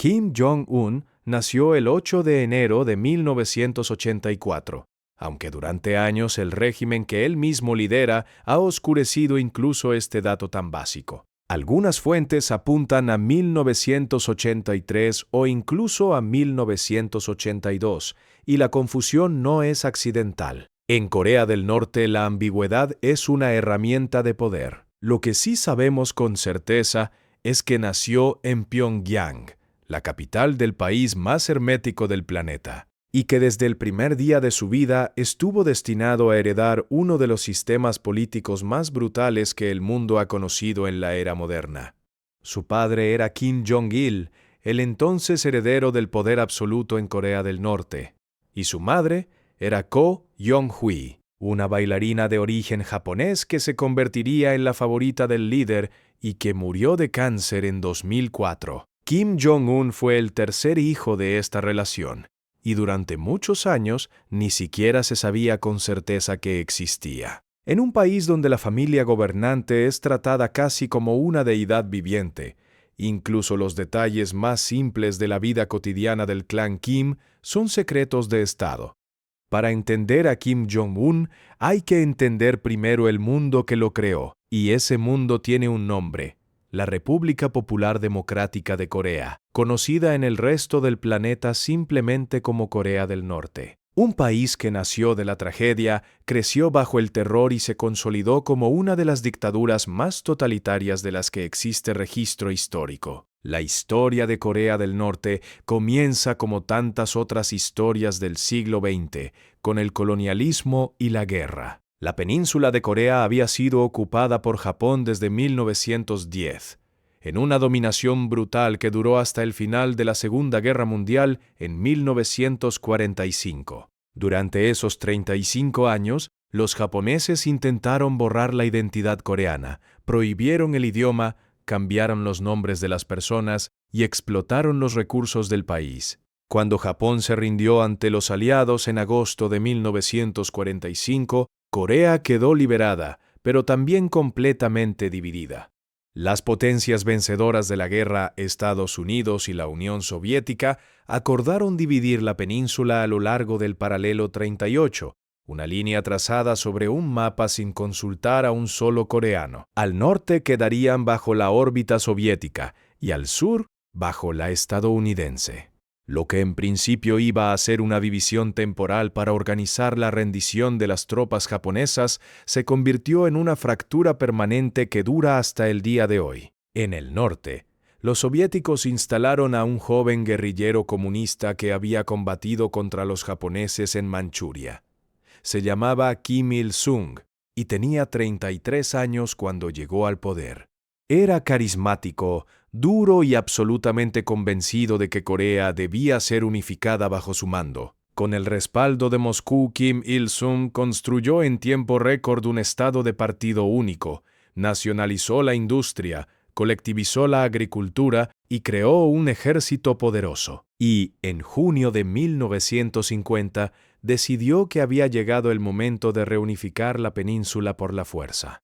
Kim Jong-un nació el 8 de enero de 1984, aunque durante años el régimen que él mismo lidera ha oscurecido incluso este dato tan básico. Algunas fuentes apuntan a 1983 o incluso a 1982, y la confusión no es accidental. En Corea del Norte la ambigüedad es una herramienta de poder. Lo que sí sabemos con certeza es que nació en Pyongyang, la capital del país más hermético del planeta, y que desde el primer día de su vida estuvo destinado a heredar uno de los sistemas políticos más brutales que el mundo ha conocido en la era moderna. Su padre era Kim Jong-il, el entonces heredero del poder absoluto en Corea del Norte, y su madre era Ko Young-hui, una bailarina de origen japonés que se convertiría en la favorita del líder y que murió de cáncer en 2004. Kim Jong-un fue el tercer hijo de esta relación, y durante muchos años ni siquiera se sabía con certeza que existía. En un país donde la familia gobernante es tratada casi como una deidad viviente, incluso los detalles más simples de la vida cotidiana del clan Kim son secretos de Estado. Para entender a Kim Jong-un hay que entender primero el mundo que lo creó, y ese mundo tiene un nombre: la República Popular Democrática de Corea, conocida en el resto del planeta simplemente como Corea del Norte. Un país que nació de la tragedia, creció bajo el terror y se consolidó como una de las dictaduras más totalitarias de las que existe registro histórico. La historia de Corea del Norte comienza como tantas otras historias del siglo XX, con el colonialismo y la guerra. La península de Corea había sido ocupada por Japón desde 1910, en una dominación brutal que duró hasta el final de la Segunda Guerra Mundial en 1945. Durante esos 35 años, los japoneses intentaron borrar la identidad coreana, prohibieron el idioma, cambiaron los nombres de las personas y explotaron los recursos del país. Cuando Japón se rindió ante los aliados en agosto de 1945, Corea quedó liberada, pero también completamente dividida. Las potencias vencedoras de la guerra, Estados Unidos y la Unión Soviética, acordaron dividir la península a lo largo del paralelo 38, una línea trazada sobre un mapa sin consultar a un solo coreano. Al norte quedarían bajo la órbita soviética y al sur bajo la estadounidense. Lo que en principio iba a ser una división temporal para organizar la rendición de las tropas japonesas se convirtió en una fractura permanente que dura hasta el día de hoy. En el norte, los soviéticos instalaron a un joven guerrillero comunista que había combatido contra los japoneses en Manchuria. Se llamaba Kim Il-sung y tenía 33 años cuando llegó al poder. Era carismático, duro y absolutamente convencido de que Corea debía ser unificada bajo su mando. Con el respaldo de Moscú, Kim Il-sung construyó en tiempo récord un estado de partido único, nacionalizó la industria, colectivizó la agricultura y creó un ejército poderoso. Y, en junio de 1950, decidió que había llegado el momento de reunificar la península por la fuerza.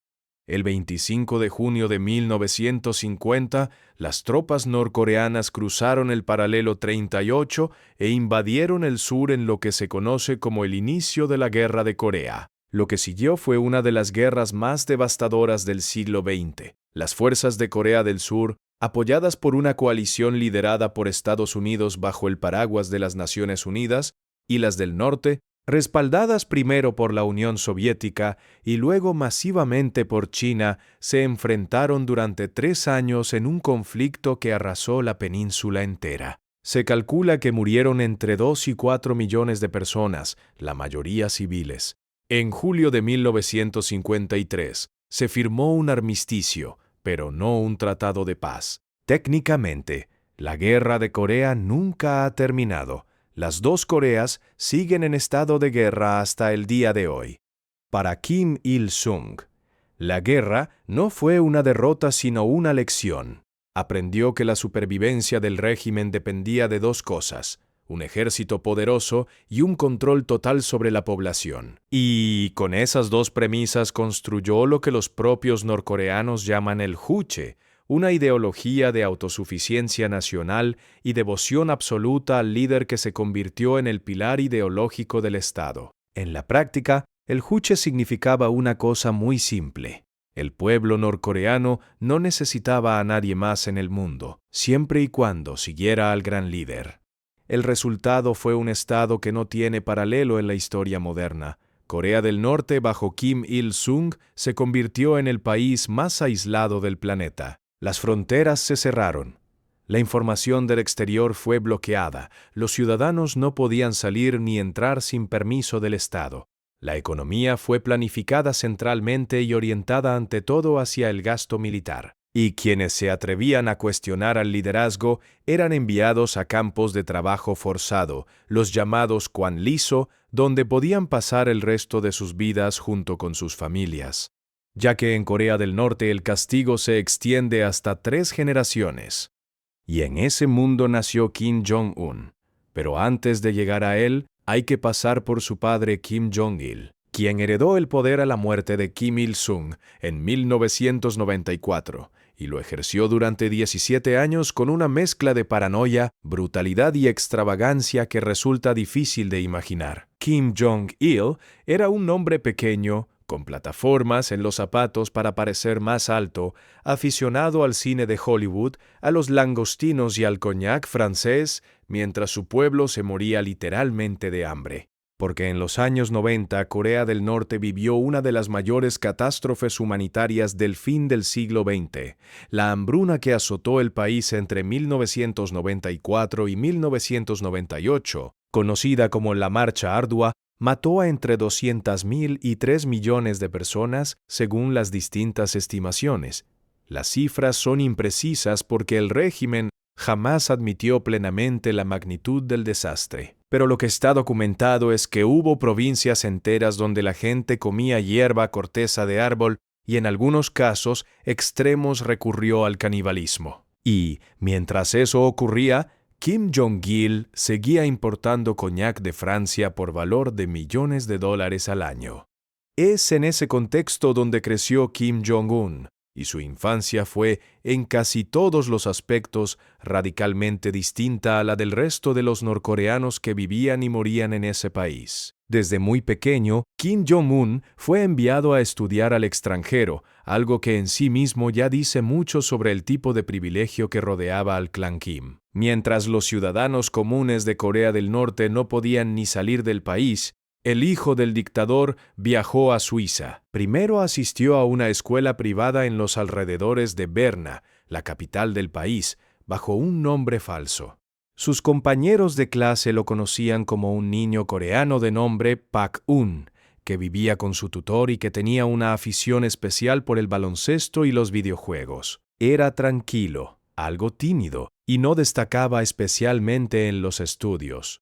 El 25 de junio de 1950, las tropas norcoreanas cruzaron el paralelo 38 e invadieron el sur en lo que se conoce como el inicio de la Guerra de Corea. Lo que siguió fue una de las guerras más devastadoras del siglo XX. Las fuerzas de Corea del Sur, apoyadas por una coalición liderada por Estados Unidos bajo el paraguas de las Naciones Unidas, y las del norte, respaldadas primero por la Unión Soviética y luego masivamente por China, se enfrentaron durante 3 años en un conflicto que arrasó la península entera. Se calcula que murieron entre 2 y 4 millones de personas, la mayoría civiles. En julio de 1953, se firmó un armisticio, pero no un tratado de paz. Técnicamente, la Guerra de Corea nunca ha terminado. Las dos Coreas siguen en estado de guerra hasta el día de hoy. Para Kim Il-sung, la guerra no fue una derrota sino una lección. Aprendió que la supervivencia del régimen dependía de 2 cosas: un ejército poderoso y un control total sobre la población. Y con esas 2 premisas construyó lo que los propios norcoreanos llaman el Juche, una ideología de autosuficiencia nacional y devoción absoluta al líder que se convirtió en el pilar ideológico del Estado. En la práctica, el juche significaba una cosa muy simple. El pueblo norcoreano no necesitaba a nadie más en el mundo, siempre y cuando siguiera al gran líder. El resultado fue un Estado que no tiene paralelo en la historia moderna. Corea del Norte, bajo Kim Il-sung, se convirtió en el país más aislado del planeta. Las fronteras se cerraron. La información del exterior fue bloqueada. Los ciudadanos no podían salir ni entrar sin permiso del Estado. La economía fue planificada centralmente y orientada ante todo hacia el gasto militar. Y quienes se atrevían a cuestionar al liderazgo eran enviados a campos de trabajo forzado, los llamados Kwanliso, donde podían pasar el resto de sus vidas junto con sus familias, ya que en Corea del Norte el castigo se extiende hasta 3 generaciones. Y en ese mundo nació Kim Jong-un. Pero antes de llegar a él, hay que pasar por su padre Kim Jong-il, quien heredó el poder a la muerte de Kim Il-sung en 1994, y lo ejerció durante 17 años con una mezcla de paranoia, brutalidad y extravagancia que resulta difícil de imaginar. Kim Jong-il era un hombre pequeño, con plataformas en los zapatos para parecer más alto, aficionado al cine de Hollywood, a los langostinos y al coñac francés, mientras su pueblo se moría literalmente de hambre. Porque en los años 90 Corea del Norte vivió una de las mayores catástrofes humanitarias del fin del siglo XX. La hambruna que azotó el país entre 1994 y 1998, conocida como la Marcha Ardua, mató a entre 200.000 y 3 millones de personas, según las distintas estimaciones. Las cifras son imprecisas porque el régimen jamás admitió plenamente la magnitud del desastre. Pero lo que está documentado es que hubo provincias enteras donde la gente comía hierba, corteza de árbol y en algunos casos extremos recurrió al canibalismo. Y, mientras eso ocurría, Kim Jong-il seguía importando coñac de Francia por valor de millones de dólares al año. Es en ese contexto donde creció Kim Jong-un, y su infancia fue, en casi todos los aspectos, radicalmente distinta a la del resto de los norcoreanos que vivían y morían en ese país. Desde muy pequeño, Kim Jong-un fue enviado a estudiar al extranjero, algo que en sí mismo ya dice mucho sobre el tipo de privilegio que rodeaba al clan Kim. Mientras los ciudadanos comunes de Corea del Norte no podían ni salir del país, el hijo del dictador viajó a Suiza. Primero asistió a una escuela privada en los alrededores de Berna, la capital del país, bajo un nombre falso. Sus compañeros de clase lo conocían como un niño coreano de nombre Pak-un, que vivía con su tutor y que tenía una afición especial por el baloncesto y los videojuegos. Era tranquilo, algo tímido, y no destacaba especialmente en los estudios.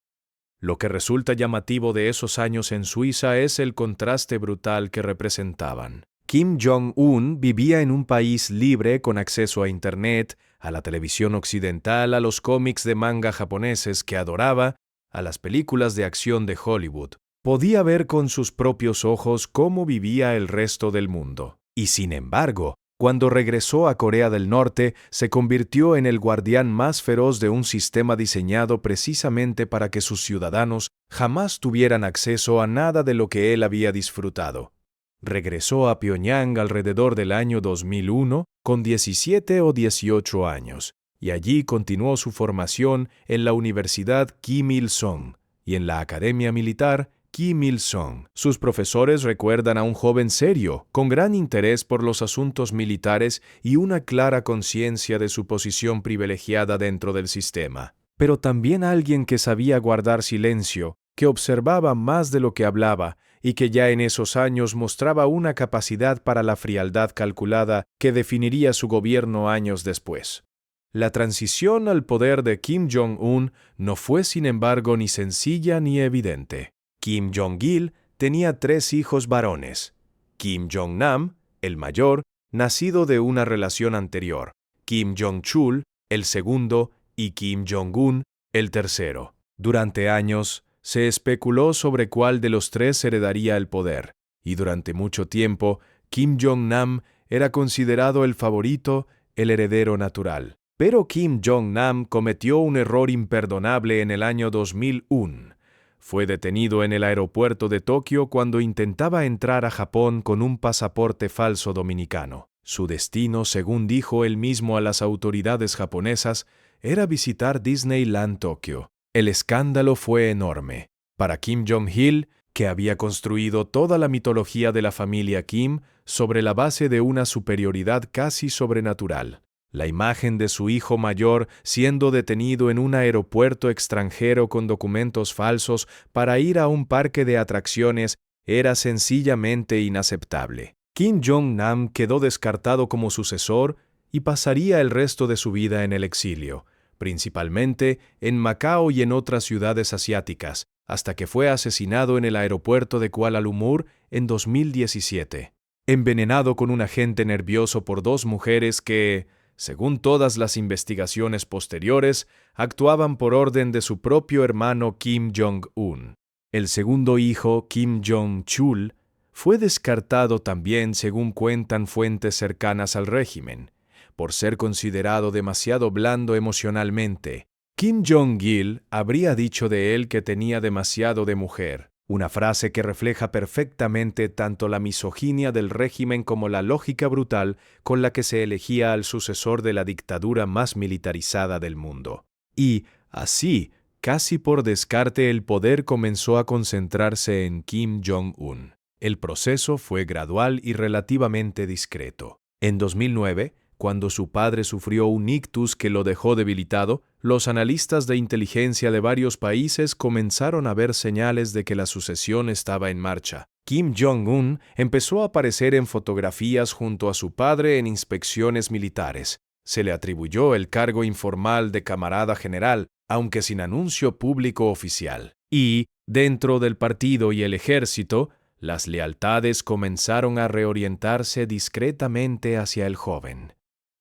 Lo que resulta llamativo de esos años en Suiza es el contraste brutal que representaban. Kim Jong-un vivía en un país libre con acceso a Internet, a la televisión occidental, a los cómics de manga japoneses que adoraba, a las películas de acción de Hollywood. Podía ver con sus propios ojos cómo vivía el resto del mundo. Y sin embargo, cuando regresó a Corea del Norte, se convirtió en el guardián más feroz de un sistema diseñado precisamente para que sus ciudadanos jamás tuvieran acceso a nada de lo que él había disfrutado. Regresó a Pyongyang alrededor del año 2001 con 17 o 18 años, y allí continuó su formación en la Universidad Kim Il-sung y en la Academia Militar Kim Il-sung. Sus profesores recuerdan a un joven serio, con gran interés por los asuntos militares y una clara conciencia de su posición privilegiada dentro del sistema. Pero también alguien que sabía guardar silencio, que observaba más de lo que hablaba y que ya en esos años mostraba una capacidad para la frialdad calculada que definiría su gobierno años después. La transición al poder de Kim Jong-un no fue, sin embargo, ni sencilla ni evidente. Kim Jong-il tenía 3 hijos varones. Kim Jong-nam, el mayor, nacido de una relación anterior. Kim Jong-chul, el segundo, y Kim Jong-un, el tercero. Durante años, se especuló sobre cuál de los 3 heredaría el poder, y durante mucho tiempo, Kim Jong-nam era considerado el favorito el heredero natural. Pero Kim Jong-nam cometió un error imperdonable en el año 2001. Fue detenido en el aeropuerto de Tokio cuando intentaba entrar a Japón con un pasaporte falso dominicano. Su destino, según dijo él mismo a las autoridades japonesas, era visitar Disneyland Tokio. El escándalo fue enorme. Para Kim Jong-il, que había construido toda la mitología de la familia Kim sobre la base de una superioridad casi sobrenatural. La imagen de su hijo mayor siendo detenido en un aeropuerto extranjero con documentos falsos para ir a un parque de atracciones era sencillamente inaceptable. Kim Jong-nam quedó descartado como sucesor y pasaría el resto de su vida en el exilio, principalmente en Macao y en otras ciudades asiáticas, hasta que fue asesinado en el aeropuerto de Kuala Lumpur en 2017, envenenado con un agente nervioso por dos mujeres que, según todas las investigaciones posteriores, actuaban por orden de su propio hermano Kim Jong-un. El segundo hijo, Kim Jong-chul, fue descartado también, según cuentan fuentes cercanas al régimen, por ser considerado demasiado blando emocionalmente. Kim Jong-il habría dicho de él que tenía demasiado de mujer, una frase que refleja perfectamente tanto la misoginia del régimen como la lógica brutal con la que se elegía al sucesor de la dictadura más militarizada del mundo. Y, así, casi por descarte, el poder comenzó a concentrarse en Kim Jong-un. El proceso fue gradual y relativamente discreto. En 2009, cuando su padre sufrió un ictus que lo dejó debilitado, los analistas de inteligencia de varios países comenzaron a ver señales de que la sucesión estaba en marcha. Kim Jong-un empezó a aparecer en fotografías junto a su padre en inspecciones militares. Se le atribuyó el cargo informal de camarada general, aunque sin anuncio público oficial. Y, dentro del partido y el ejército, las lealtades comenzaron a reorientarse discretamente hacia el joven.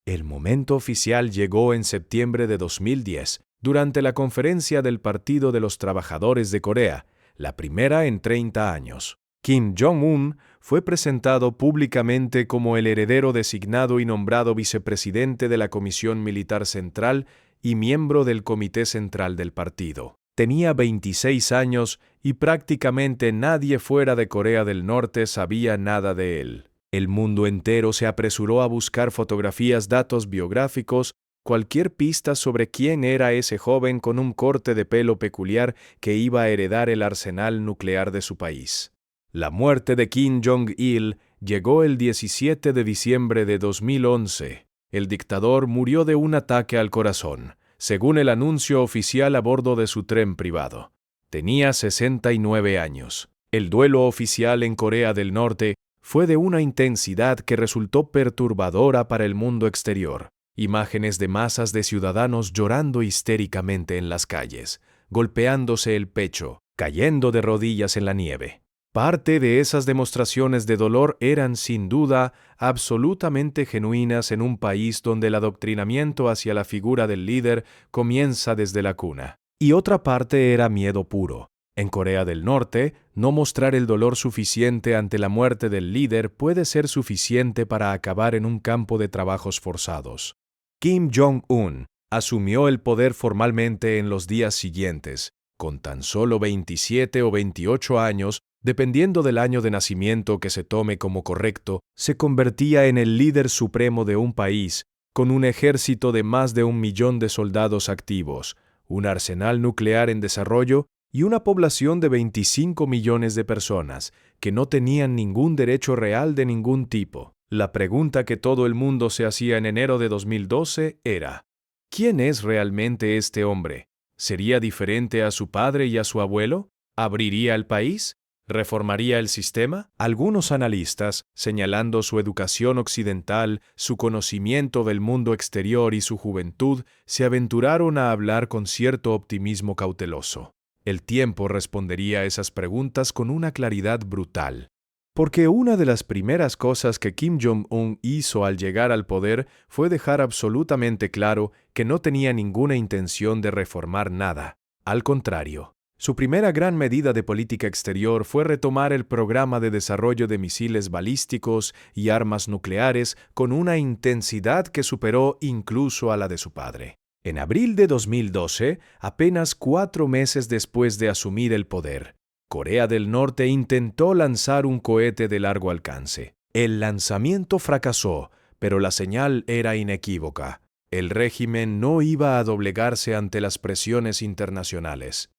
El momento oficial llegó en septiembre de 2010, durante la conferencia del Partido de los Trabajadores de Corea, la primera en 30 años. Kim Jong-un fue presentado públicamente como el heredero designado y nombrado vicepresidente de la Comisión Militar Central y miembro del Comité Central del partido. Tenía 26 años y prácticamente nadie fuera de Corea del Norte sabía nada de él. El mundo entero se apresuró a buscar fotografías, datos biográficos, cualquier pista sobre quién era ese joven con un corte de pelo peculiar que iba a heredar el arsenal nuclear de su país. La muerte de Kim Jong-il llegó el 17 de diciembre de 2011. El dictador murió de un ataque al corazón, según el anuncio oficial a bordo de su tren privado. Tenía 69 años. El duelo oficial en Corea del Norte fue de una intensidad que resultó perturbadora para el mundo exterior. Imágenes de masas de ciudadanos llorando histéricamente en las calles, golpeándose el pecho, cayendo de rodillas en la nieve. Parte de esas demostraciones de dolor eran, sin duda, absolutamente genuinas en un país donde el adoctrinamiento hacia la figura del líder comienza desde la cuna. Y otra parte era miedo puro. En Corea del Norte, no mostrar el dolor suficiente ante la muerte del líder puede ser suficiente para acabar en un campo de trabajos forzados. Kim Jong-un asumió el poder formalmente en los días siguientes, con tan solo 27 o 28 años, dependiendo del año de nacimiento que se tome como correcto, se convertía en el líder supremo de un país, con un ejército de más de 1 millón de soldados activos, un arsenal nuclear en desarrollo y una población de 25 millones de personas que no tenían ningún derecho real de ningún tipo. La pregunta que todo el mundo se hacía en enero de 2012 era: ¿quién es realmente este hombre? ¿Sería diferente a su padre y a su abuelo? ¿Abriría el país? ¿Reformaría el sistema? Algunos analistas, señalando su educación occidental, su conocimiento del mundo exterior y su juventud, se aventuraron a hablar con cierto optimismo cauteloso. El tiempo respondería a esas preguntas con una claridad brutal. Porque una de las primeras cosas que Kim Jong-un hizo al llegar al poder fue dejar absolutamente claro que no tenía ninguna intención de reformar nada. Al contrario, Su primera gran medida de política exterior fue retomar el programa de desarrollo de misiles balísticos y armas nucleares con una intensidad que superó incluso a la de su padre. En abril de 2012, apenas 4 meses después de asumir el poder, Corea del Norte intentó lanzar un cohete de largo alcance. El lanzamiento fracasó, pero la señal era inequívoca. El régimen no iba a doblegarse ante las presiones internacionales.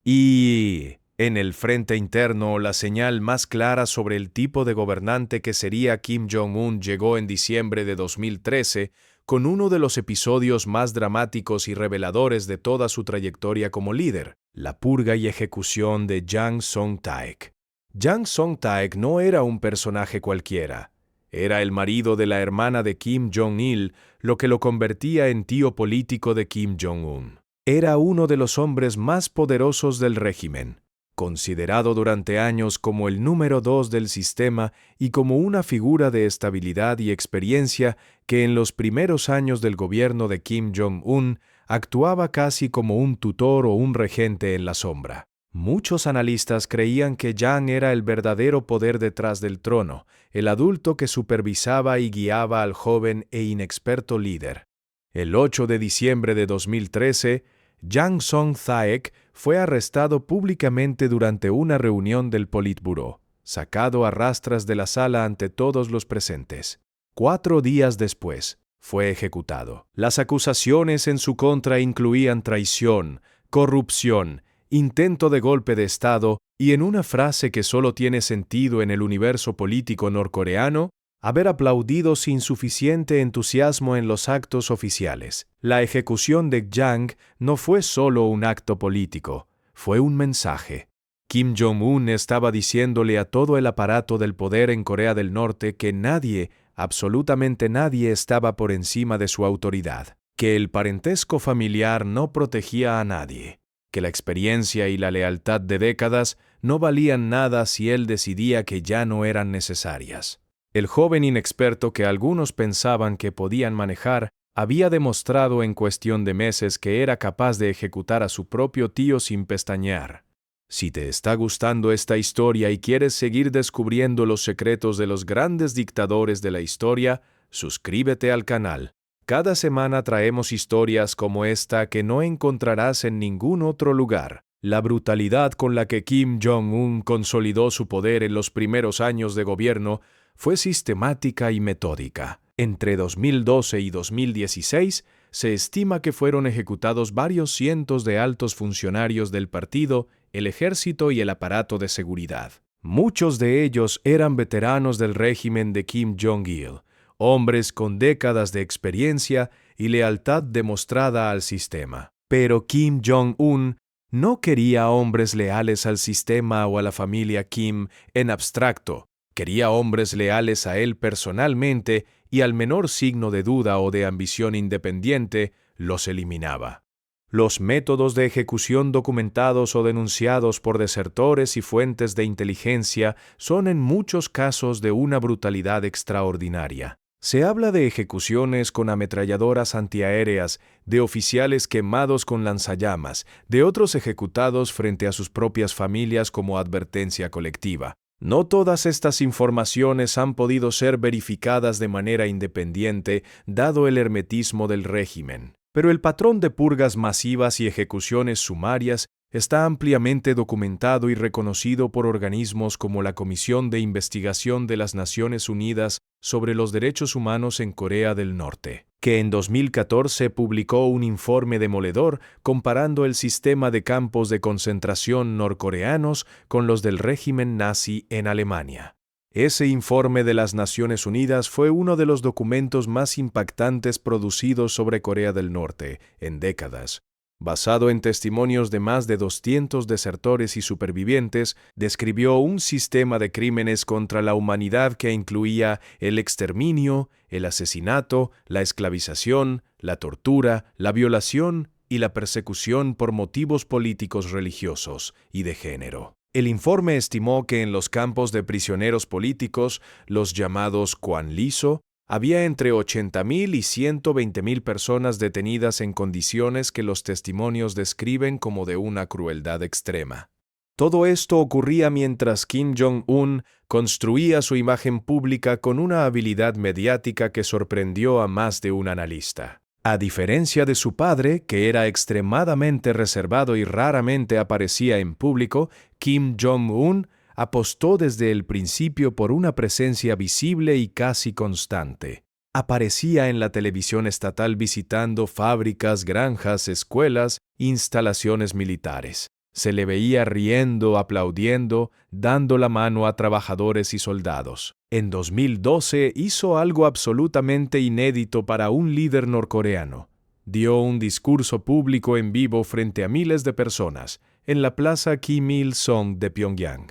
Y en el frente interno, la señal más clara sobre el tipo de gobernante que sería Kim Jong-un llegó en diciembre de 2013, con uno de los episodios más dramáticos y reveladores de toda su trayectoria como líder, la purga y ejecución de Jang Song-taek. Jang Song-taek no era un personaje cualquiera. Era el marido de la hermana de Kim Jong-il, lo que lo convertía en tío político de Kim Jong-un. Era uno de los hombres más poderosos del régimen, considerado durante años como el número 2 del sistema y como una figura de estabilidad y experiencia que en los primeros años del gobierno de Kim Jong-un actuaba casi como un tutor o un regente en la sombra. Muchos analistas creían que Jang era el verdadero poder detrás del trono, el adulto que supervisaba y guiaba al joven e inexperto líder. El 8 de diciembre de 2013, Jang Song-taek fue arrestado públicamente durante una reunión del Politburó, sacado a rastras de la sala ante todos los presentes. 4 días después, fue ejecutado. Las acusaciones en su contra incluían traición, corrupción, intento de golpe de Estado y, en una frase que solo tiene sentido en el universo político norcoreano, haber aplaudido sin suficiente entusiasmo en los actos oficiales. La ejecución de Jang no fue solo un acto político, fue un mensaje. Kim Jong-un estaba diciéndole a todo el aparato del poder en Corea del Norte que nadie, absolutamente nadie, estaba por encima de su autoridad, que el parentesco familiar no protegía a nadie, que la experiencia y la lealtad de décadas no valían nada si él decidía que ya no eran necesarias. El joven inexperto que algunos pensaban que podían manejar había demostrado en cuestión de meses que era capaz de ejecutar a su propio tío sin pestañear. Si te está gustando esta historia y quieres seguir descubriendo los secretos de los grandes dictadores de la historia, suscríbete al canal. Cada semana traemos historias como esta que no encontrarás en ningún otro lugar. La brutalidad con la que Kim Jong-un consolidó su poder en los primeros años de gobierno fue sistemática y metódica. Entre 2012 y 2016, se estima que fueron ejecutados varios cientos de altos funcionarios del partido, el ejército y el aparato de seguridad. Muchos de ellos eran veteranos del régimen de Kim Jong-il, hombres con décadas de experiencia y lealtad demostrada al sistema. Pero Kim Jong-un no quería hombres leales al sistema o a la familia Kim en abstracto. Quería hombres leales a él personalmente y al menor signo de duda o de ambición independiente, los eliminaba. Los métodos de ejecución documentados o denunciados por desertores y fuentes de inteligencia son en muchos casos de una brutalidad extraordinaria. Se habla de ejecuciones con ametralladoras antiaéreas, de oficiales quemados con lanzallamas, de otros ejecutados frente a sus propias familias como advertencia colectiva. No todas estas informaciones han podido ser verificadas de manera independiente, dado el hermetismo del régimen. Pero el patrón de purgas masivas y ejecuciones sumarias está ampliamente documentado y reconocido por organismos como la Comisión de Investigación de las Naciones Unidas sobre los Derechos Humanos en Corea del Norte, que en 2014 publicó un informe demoledor comparando el sistema de campos de concentración norcoreanos con los del régimen nazi en Alemania. Ese informe de las Naciones Unidas fue uno de los documentos más impactantes producidos sobre Corea del Norte en décadas. Basado en testimonios de más de 200 desertores y supervivientes, describió un sistema de crímenes contra la humanidad que incluía el exterminio, el asesinato, la esclavización, la tortura, la violación y la persecución por motivos políticos, religiosos y de género. El informe estimó que en los campos de prisioneros políticos, los llamados Kwanliso, Había entre 80.000 y 120.000 personas detenidas en condiciones que los testimonios describen como de una crueldad extrema. Todo esto ocurría mientras Kim Jong-un construía su imagen pública con una habilidad mediática que sorprendió a más de un analista. A diferencia de su padre, que era extremadamente reservado y raramente aparecía en público, Kim Jong-un apostó desde el principio por una presencia visible y casi constante. Aparecía en la televisión estatal visitando fábricas, granjas, escuelas, instalaciones militares. Se le veía riendo, aplaudiendo, dando la mano a trabajadores y soldados. En 2012 hizo algo absolutamente inédito para un líder norcoreano. Dio un discurso público en vivo frente a miles de personas en la plaza Kim Il-sung de Pyongyang.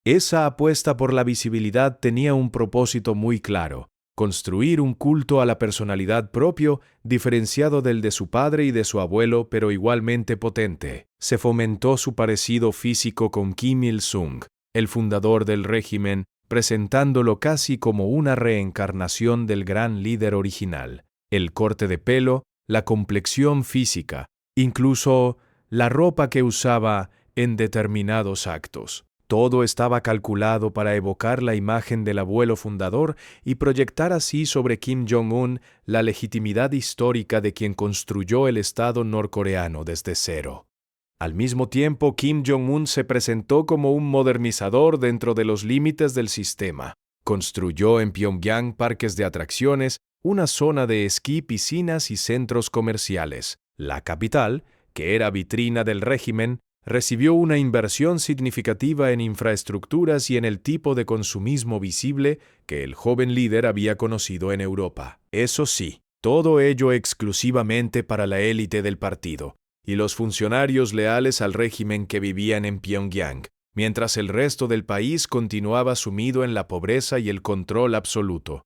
Esa apuesta por la visibilidad tenía un propósito muy claro: construir un culto a la personalidad propio, diferenciado del de su padre y de su abuelo, pero igualmente potente. Se fomentó su parecido físico con Kim Il-sung, el fundador del régimen, presentándolo casi como una reencarnación del gran líder original. El corte de pelo, la complexión física, incluso la ropa que usaba en determinados actos. Todo estaba calculado para evocar la imagen del abuelo fundador y proyectar así sobre Kim Jong-un la legitimidad histórica de quien construyó el Estado norcoreano desde cero. Al mismo tiempo, Kim Jong-un se presentó como un modernizador dentro de los límites del sistema. Construyó en Pyongyang parques de atracciones, una zona de esquí, piscinas y centros comerciales. La capital, que era vitrina del régimen, recibió una inversión significativa en infraestructuras y en el tipo de consumismo visible que el joven líder había conocido en Europa. Eso sí, todo ello exclusivamente para la élite del partido y los funcionarios leales al régimen que vivían en Pyongyang, mientras el resto del país continuaba sumido en la pobreza y el control absoluto.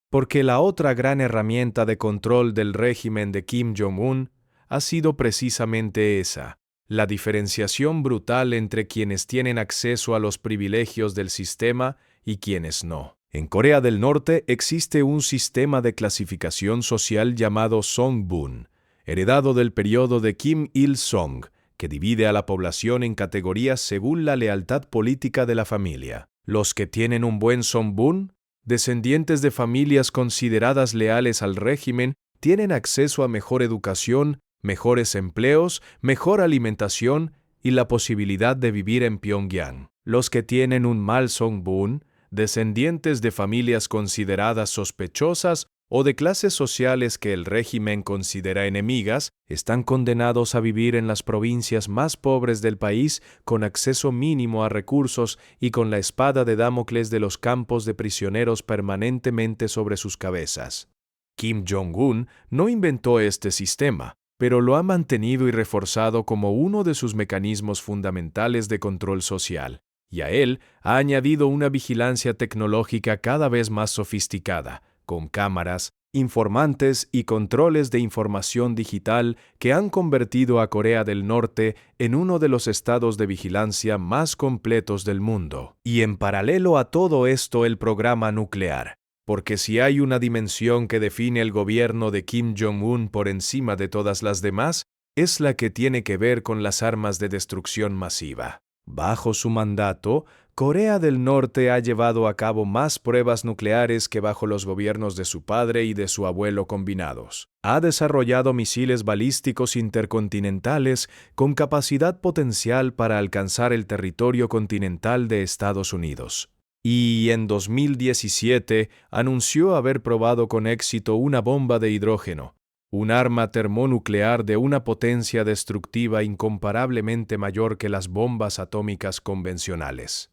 Porque la otra gran herramienta de control del régimen de Kim Jong-un ha sido precisamente esa: la diferenciación brutal entre quienes tienen acceso a los privilegios del sistema y quienes no. En Corea del Norte existe un sistema de clasificación social llamado Songbun, heredado del periodo de Kim Il-sung, que divide a la población en categorías según la lealtad política de la familia. Los que tienen un buen Songbun, descendientes de familias consideradas leales al régimen, tienen acceso a mejor educación, mejores empleos, mejor alimentación y la posibilidad de vivir en Pyongyang. Los que tienen un mal Songbun, descendientes de familias consideradas sospechosas o de clases sociales que el régimen considera enemigas, están condenados a vivir en las provincias más pobres del país con acceso mínimo a recursos y con la espada de Damocles de los campos de prisioneros permanentemente sobre sus cabezas. Kim Jong-un no inventó este sistema, pero lo ha mantenido y reforzado como uno de sus mecanismos fundamentales de control social, y a él ha añadido una vigilancia tecnológica cada vez más sofisticada, con cámaras, informantes y controles de información digital que han convertido a Corea del Norte en uno de los estados de vigilancia más completos del mundo. Y en paralelo a todo esto, el programa nuclear. Porque si hay una dimensión que define el gobierno de Kim Jong-un por encima de todas las demás, es la que tiene que ver con las armas de destrucción masiva. Bajo su mandato, Corea del Norte ha llevado a cabo más pruebas nucleares que bajo los gobiernos de su padre y de su abuelo combinados. Ha desarrollado misiles balísticos intercontinentales con capacidad potencial para alcanzar el territorio continental de Estados Unidos. Y en 2017 anunció haber probado con éxito una bomba de hidrógeno, un arma termonuclear de una potencia destructiva incomparablemente mayor que las bombas atómicas convencionales.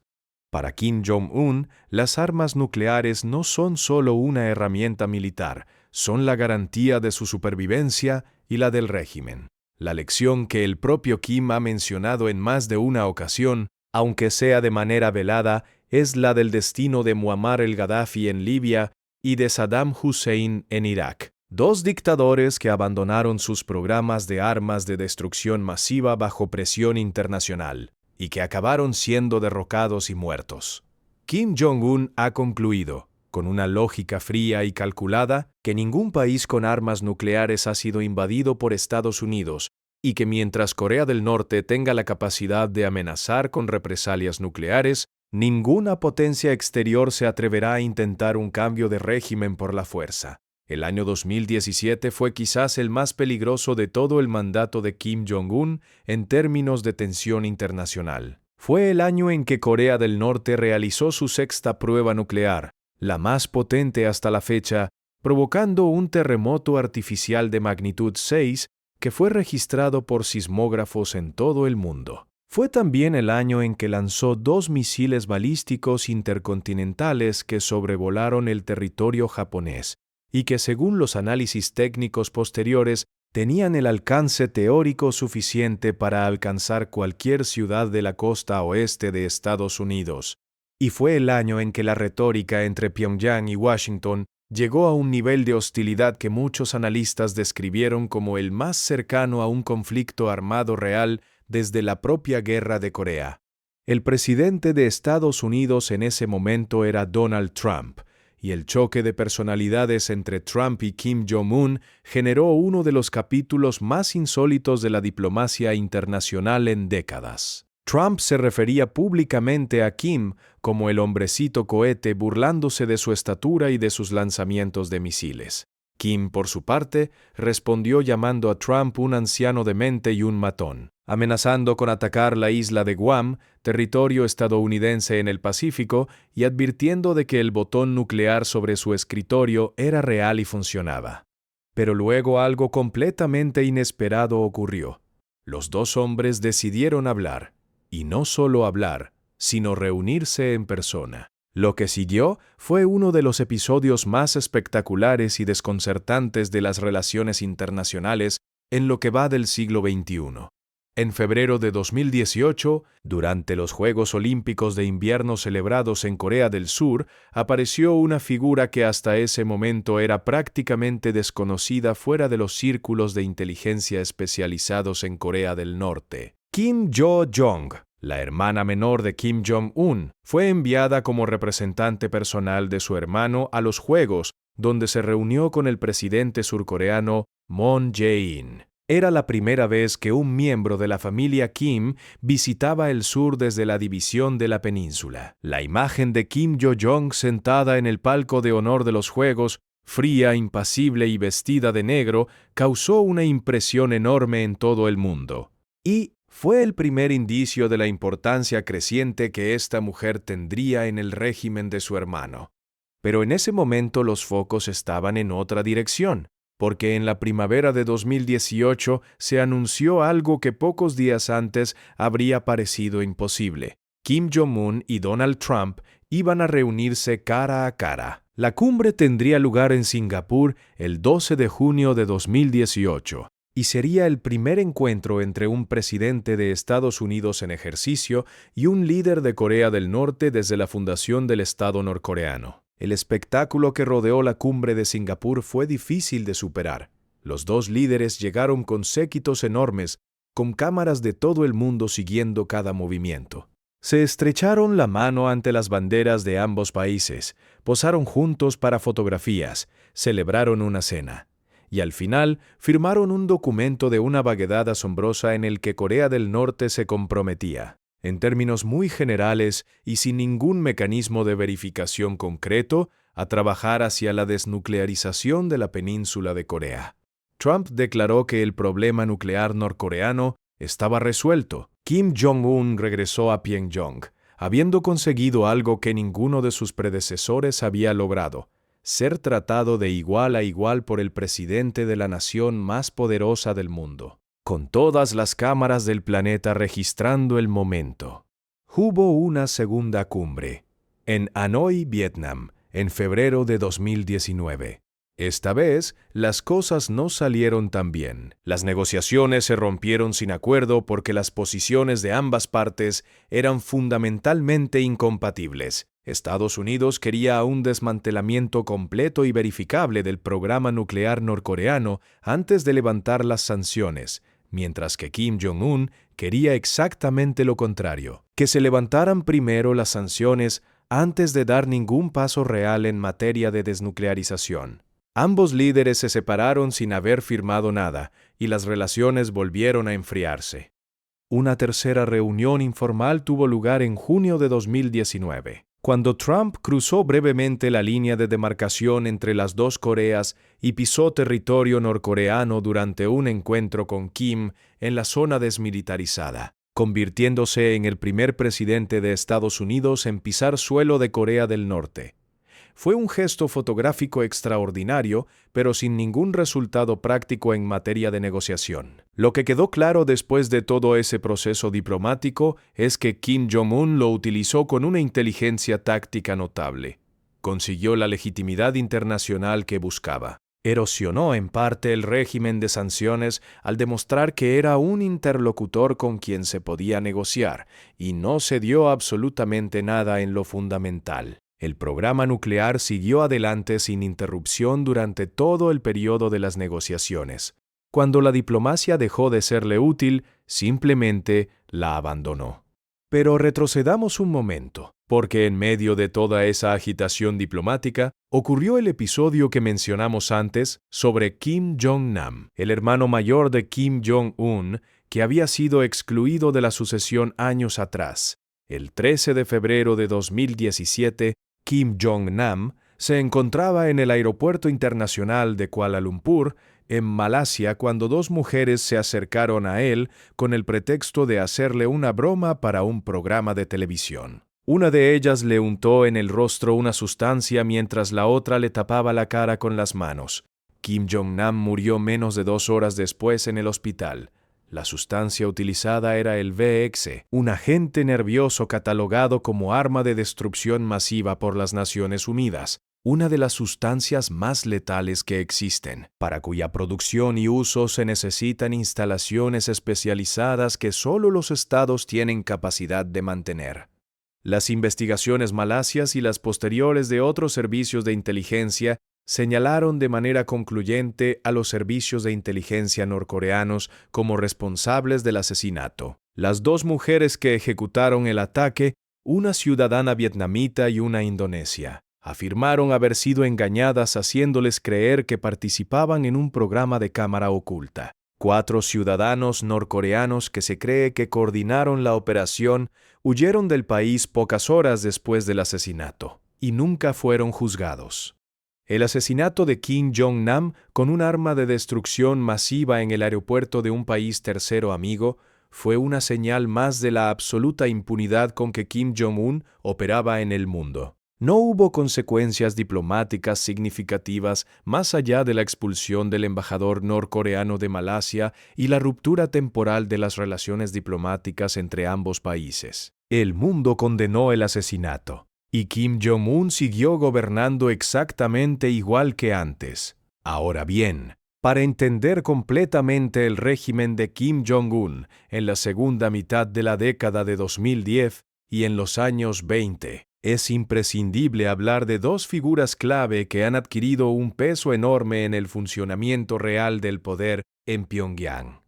Para Kim Jong-un, las armas nucleares no son solo una herramienta militar, son la garantía de su supervivencia y la del régimen. La lección que el propio Kim ha mencionado en más de una ocasión, aunque sea de manera velada, es la del destino de Muammar el-Gaddafi en Libia y de Saddam Hussein en Irak, dos dictadores que abandonaron sus programas de armas de destrucción masiva bajo presión internacional y que acabaron siendo derrocados y muertos. Kim Jong-un ha concluido: con una lógica fría y calculada, que ningún país con armas nucleares ha sido invadido por Estados Unidos y que mientras Corea del Norte tenga la capacidad de amenazar con represalias nucleares, ninguna potencia exterior se atreverá a intentar un cambio de régimen por la fuerza. El año 2017 fue quizás el más peligroso de todo el mandato de Kim Jong-un en términos de tensión internacional. Fue el año en que Corea del Norte realizó su sexta prueba nuclear, la más potente hasta la fecha, provocando un terremoto artificial de magnitud 6 que fue registrado por sismógrafos en todo el mundo. Fue también el año en que lanzó 2 misiles balísticos intercontinentales que sobrevolaron el territorio japonés y que, según los análisis técnicos posteriores, tenían el alcance teórico suficiente para alcanzar cualquier ciudad de la costa oeste de Estados Unidos. Y fue el año en que la retórica entre Pyongyang y Washington llegó a un nivel de hostilidad que muchos analistas describieron como el más cercano a un conflicto armado real desde la propia Guerra de Corea. El presidente de Estados Unidos en ese momento era Donald Trump, y el choque de personalidades entre Trump y Kim Jong-un generó uno de los capítulos más insólitos de la diplomacia internacional en décadas. Trump se refería públicamente a Kim como el hombrecito cohete, burlándose de su estatura y de sus lanzamientos de misiles. Kim, por su parte, respondió llamando a Trump un anciano demente y un matón, amenazando con atacar la isla de Guam, territorio estadounidense en el Pacífico, y advirtiendo de que el botón nuclear sobre su escritorio era real y funcionaba. Pero luego algo completamente inesperado ocurrió. Los dos hombres decidieron hablar. Y no solo hablar, sino reunirse en persona. Lo que siguió fue uno de los episodios más espectaculares y desconcertantes de las relaciones internacionales en lo que va del siglo XXI. En febrero de 2018, durante los Juegos Olímpicos de Invierno celebrados en Corea del Sur, apareció una figura que hasta ese momento era prácticamente desconocida fuera de los círculos de inteligencia especializados en Corea del Norte. Kim Yo-jong, la hermana menor de Kim Jong-un, fue enviada como representante personal de su hermano a los Juegos, donde se reunió con el presidente surcoreano Moon Jae-in. Era la primera vez que un miembro de la familia Kim visitaba el sur desde la división de la península. La imagen de Kim Yo-jong sentada en el palco de honor de los Juegos, fría, impasible y vestida de negro, causó una impresión enorme en todo el mundo. Y fue el primer indicio de la importancia creciente que esta mujer tendría en el régimen de su hermano. Pero en ese momento los focos estaban en otra dirección, porque en la primavera de 2018 se anunció algo que pocos días antes habría parecido imposible. Kim Jong-un y Donald Trump iban a reunirse cara a cara. La cumbre tendría lugar en Singapur el 12 de junio de 2018. Y sería el primer encuentro entre un presidente de Estados Unidos en ejercicio y un líder de Corea del Norte desde la fundación del Estado norcoreano. El espectáculo que rodeó la cumbre de Singapur fue difícil de superar. Los dos líderes llegaron con séquitos enormes, con cámaras de todo el mundo siguiendo cada movimiento. Se estrecharon la mano ante las banderas de ambos países, posaron juntos para fotografías, celebraron una cena. Y al final firmaron un documento de una vaguedad asombrosa en el que Corea del Norte se comprometía, en términos muy generales y sin ningún mecanismo de verificación concreto, a trabajar hacia la desnuclearización de la península de Corea. Trump declaró que el problema nuclear norcoreano estaba resuelto. Kim Jong-un regresó a Pyongyang, habiendo conseguido algo que ninguno de sus predecesores había logrado: ser tratado de igual a igual por el presidente de la nación más poderosa del mundo, con todas las cámaras del planeta registrando el momento. Hubo una segunda cumbre, en Hanoi, Vietnam, en febrero de 2019. Esta vez, las cosas no salieron tan bien. Las negociaciones se rompieron sin acuerdo porque las posiciones de ambas partes eran fundamentalmente incompatibles. Estados Unidos quería un desmantelamiento completo y verificable del programa nuclear norcoreano antes de levantar las sanciones, mientras que Kim Jong-un quería exactamente lo contrario: que se levantaran primero las sanciones antes de dar ningún paso real en materia de desnuclearización. Ambos líderes se separaron sin haber firmado nada, y las relaciones volvieron a enfriarse. Una tercera reunión informal tuvo lugar en junio de 2019, cuando Trump cruzó brevemente la línea de demarcación entre las dos Coreas y pisó territorio norcoreano durante un encuentro con Kim en la zona desmilitarizada, convirtiéndose en el primer presidente de Estados Unidos en pisar suelo de Corea del Norte. Fue un gesto fotográfico extraordinario, pero sin ningún resultado práctico en materia de negociación. Lo que quedó claro después de todo ese proceso diplomático es que Kim Jong-un lo utilizó con una inteligencia táctica notable. Consiguió la legitimidad internacional que buscaba. Erosionó en parte el régimen de sanciones al demostrar que era un interlocutor con quien se podía negociar, y no cedió absolutamente nada en lo fundamental. El programa nuclear siguió adelante sin interrupción durante todo el periodo de las negociaciones. Cuando la diplomacia dejó de serle útil, simplemente la abandonó. Pero retrocedamos un momento, porque en medio de toda esa agitación diplomática, ocurrió el episodio que mencionamos antes sobre Kim Jong-nam, el hermano mayor de Kim Jong-un, que había sido excluido de la sucesión años atrás. El 13 de febrero de 2017, Kim Jong-nam se encontraba en el Aeropuerto Internacional de Kuala Lumpur, en Malasia, cuando dos mujeres se acercaron a él con el pretexto de hacerle una broma para un programa de televisión. Una de ellas le untó en el rostro una sustancia mientras la otra le tapaba la cara con las manos. Kim Jong-nam murió menos de 2 horas después en el hospital. La sustancia utilizada era el VX, un agente nervioso catalogado como arma de destrucción masiva por las Naciones Unidas, una de las sustancias más letales que existen, para cuya producción y uso se necesitan instalaciones especializadas que solo los estados tienen capacidad de mantener. Las investigaciones malasias y las posteriores de otros servicios de inteligencia señalaron de manera concluyente a los servicios de inteligencia norcoreanos como responsables del asesinato. Las dos mujeres que ejecutaron el ataque, una ciudadana vietnamita y una indonesia, afirmaron haber sido engañadas haciéndoles creer que participaban en un programa de cámara oculta. 4 ciudadanos norcoreanos que se cree que coordinaron la operación huyeron del país pocas horas después del asesinato y nunca fueron juzgados. El asesinato de Kim Jong-nam con un arma de destrucción masiva en el aeropuerto de un país tercero amigo fue una señal más de la absoluta impunidad con que Kim Jong-un operaba en el mundo. No hubo consecuencias diplomáticas significativas más allá de la expulsión del embajador norcoreano de Malasia y la ruptura temporal de las relaciones diplomáticas entre ambos países. El mundo condenó el asesinato, y Kim Jong-un siguió gobernando exactamente igual que antes. Ahora bien, para entender completamente el régimen de Kim Jong-un en la segunda mitad de la década de 2010 y en los años 20, es imprescindible hablar de dos figuras clave que han adquirido un peso enorme en el funcionamiento real del poder en Pyongyang.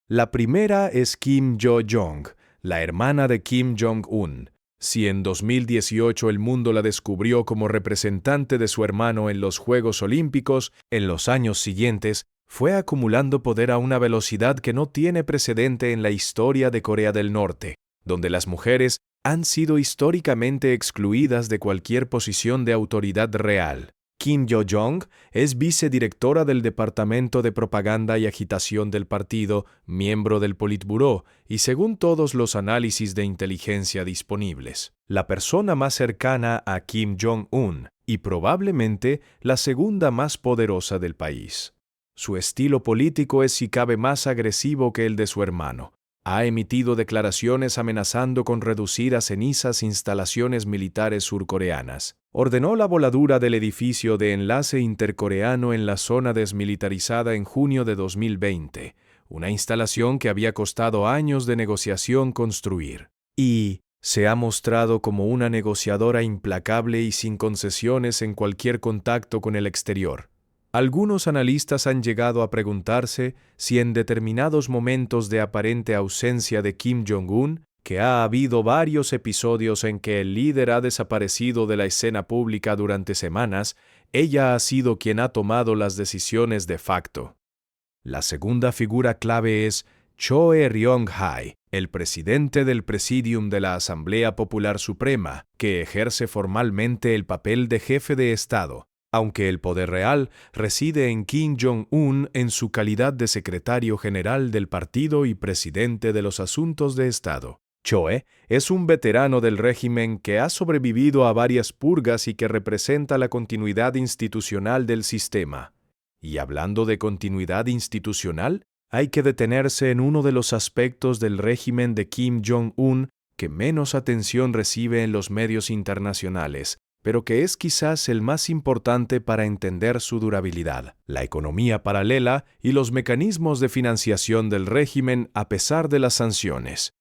La primera es Kim Yo-jong, la hermana de Kim Jong-un. Si en 2018 el mundo la descubrió como representante de su hermano en los Juegos Olímpicos, en los años siguientes fue acumulando poder a una velocidad que no tiene precedente en la historia de Corea del Norte, donde las mujeres han sido históricamente excluidas de cualquier posición de autoridad real. Kim Yo-jong es vicedirectora del Departamento de Propaganda y Agitación del partido, miembro del Politburó, y según todos los análisis de inteligencia disponibles, la persona más cercana a Kim Jong-un y probablemente la segunda más poderosa del país. Su estilo político es si cabe más agresivo que el de su hermano. Ha emitido declaraciones amenazando con reducir a cenizas instalaciones militares surcoreanas. Ordenó la voladura del edificio de enlace intercoreano en la zona desmilitarizada en junio de 2020, una instalación que había costado años de negociación construir. Y se ha mostrado como una negociadora implacable y sin concesiones en cualquier contacto con el exterior. Algunos analistas han llegado a preguntarse si en determinados momentos de aparente ausencia de Kim Jong-un, que ha habido varios episodios en que el líder ha desaparecido de la escena pública durante semanas, ella ha sido quien ha tomado las decisiones de facto. La segunda figura clave es Choe Ryong-hae, el presidente del Presidium de la Asamblea Popular Suprema, que ejerce formalmente el papel de jefe de Estado, aunque el poder real reside en Kim Jong-un en su calidad de secretario general del partido y presidente de los asuntos de Estado. Choe es un veterano del régimen que ha sobrevivido a varias purgas y que representa la continuidad institucional del sistema. Y hablando de continuidad institucional, hay que detenerse en uno de los aspectos del régimen de Kim Jong-un que menos atención recibe en los medios internacionales, pero que es quizás el más importante para entender su durabilidad: la economía paralela y los mecanismos de financiación del régimen a pesar de las sanciones.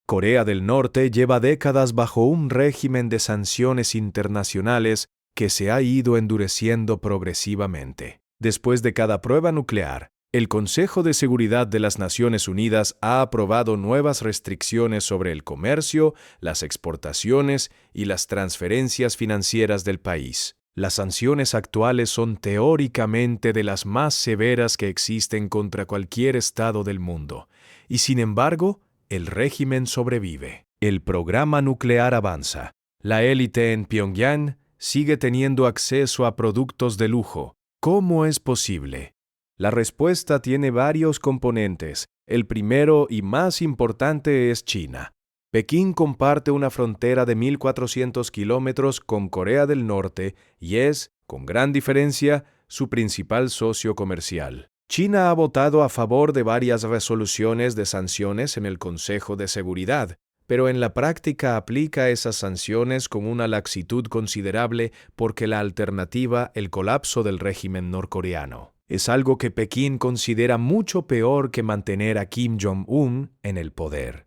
Corea del Norte lleva décadas bajo un régimen de sanciones internacionales que se ha ido endureciendo progresivamente. Después de cada prueba nuclear, el Consejo de Seguridad de las Naciones Unidas ha aprobado nuevas restricciones sobre el comercio, las exportaciones y las transferencias financieras del país. Las sanciones actuales son teóricamente de las más severas que existen contra cualquier estado del mundo, y sin embargo, el régimen sobrevive. El programa nuclear avanza. La élite en Pyongyang sigue teniendo acceso a productos de lujo. ¿Cómo es posible? La respuesta tiene varios componentes. El primero y más importante es China. Pekín comparte una frontera de 1.400 kilómetros con Corea del Norte y es, con gran diferencia, su principal socio comercial. China ha votado a favor de varias resoluciones de sanciones en el Consejo de Seguridad, pero en la práctica aplica esas sanciones con una laxitud considerable porque la alternativa, el colapso del régimen norcoreano, es algo que Pekín considera mucho peor que mantener a Kim Jong-un en el poder.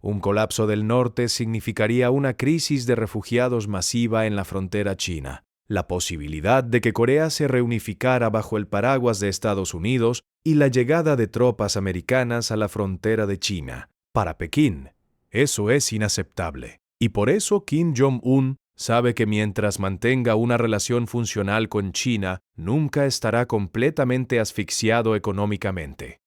Un colapso del norte significaría una crisis de refugiados masiva en la frontera china, la posibilidad de que Corea se reunificara bajo el paraguas de Estados Unidos y la llegada de tropas americanas a la frontera de China. Para Pekín, eso es inaceptable. Y por eso Kim Jong-un sabe que mientras mantenga una relación funcional con China, nunca estará completamente asfixiado económicamente.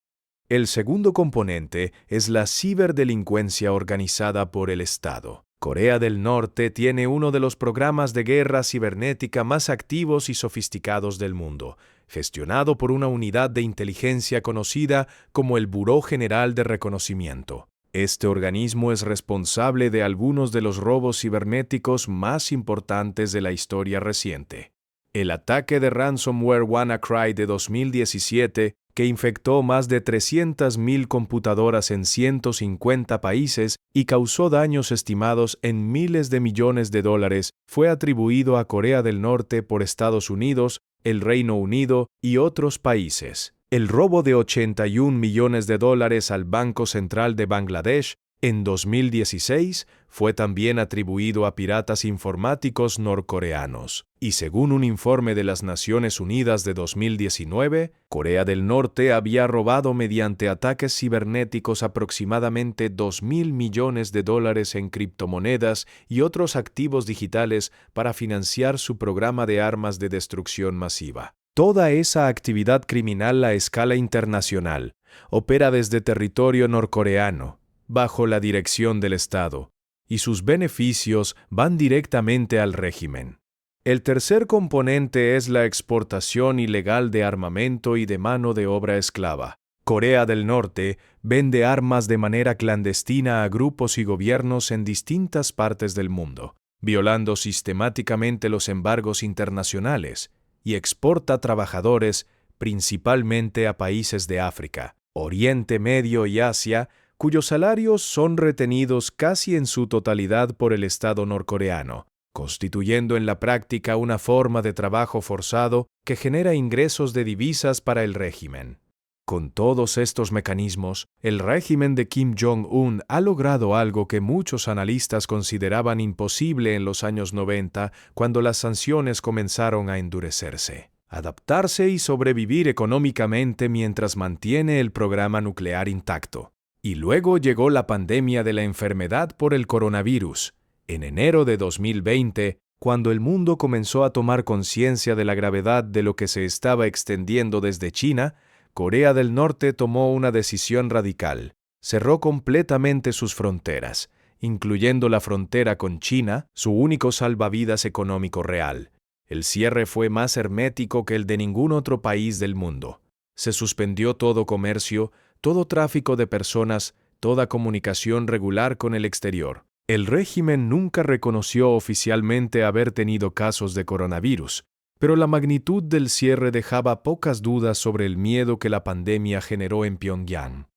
El segundo componente es la ciberdelincuencia organizada por el Estado. Corea del Norte tiene uno de los programas de guerra cibernética más activos y sofisticados del mundo, gestionado por una unidad de inteligencia conocida como el Buró General de Reconocimiento. Este organismo es responsable de algunos de los robos cibernéticos más importantes de la historia reciente. El ataque de ransomware WannaCry de 2017, que infectó más de 300.000 computadoras en 150 países y causó daños estimados en miles de millones de dólares, fue atribuido a Corea del Norte por Estados Unidos, el Reino Unido y otros países. El robo de 81 millones de dólares al Banco Central de Bangladesh en 2016 fue también atribuido a piratas informáticos norcoreanos. Y según un informe de las Naciones Unidas de 2019, Corea del Norte había robado mediante ataques cibernéticos aproximadamente 2.000 millones de dólares en criptomonedas y otros activos digitales para financiar su programa de armas de destrucción masiva. Toda esa actividad criminal a escala internacional opera desde territorio norcoreano, bajo la dirección del Estado, y sus beneficios van directamente al régimen. El tercer componente es la exportación ilegal de armamento y de mano de obra esclava. Corea del Norte vende armas de manera clandestina a grupos y gobiernos en distintas partes del mundo, violando sistemáticamente los embargos internacionales, y exporta trabajadores principalmente a países de África, Oriente Medio y Asia, cuyos salarios son retenidos casi en su totalidad por el Estado norcoreano, constituyendo en la práctica una forma de trabajo forzado que genera ingresos de divisas para el régimen. Con todos estos mecanismos, el régimen de Kim Jong-un ha logrado algo que muchos analistas consideraban imposible en los años 90, cuando las sanciones comenzaron a endurecerse: adaptarse y sobrevivir económicamente mientras mantiene el programa nuclear intacto. Y luego llegó la pandemia de la enfermedad por el coronavirus. En enero de 2020, cuando el mundo comenzó a tomar conciencia de la gravedad de lo que se estaba extendiendo desde China, Corea del Norte tomó una decisión radical. Cerró completamente sus fronteras, incluyendo la frontera con China, su único salvavidas económico real. El cierre fue más hermético que el de ningún otro país del mundo. Se suspendió todo comercio, todo tráfico de personas, toda comunicación regular con el exterior. El régimen nunca reconoció oficialmente haber tenido casos de coronavirus, pero la magnitud del cierre dejaba pocas dudas sobre el miedo que la pandemia generó en Pyongyang.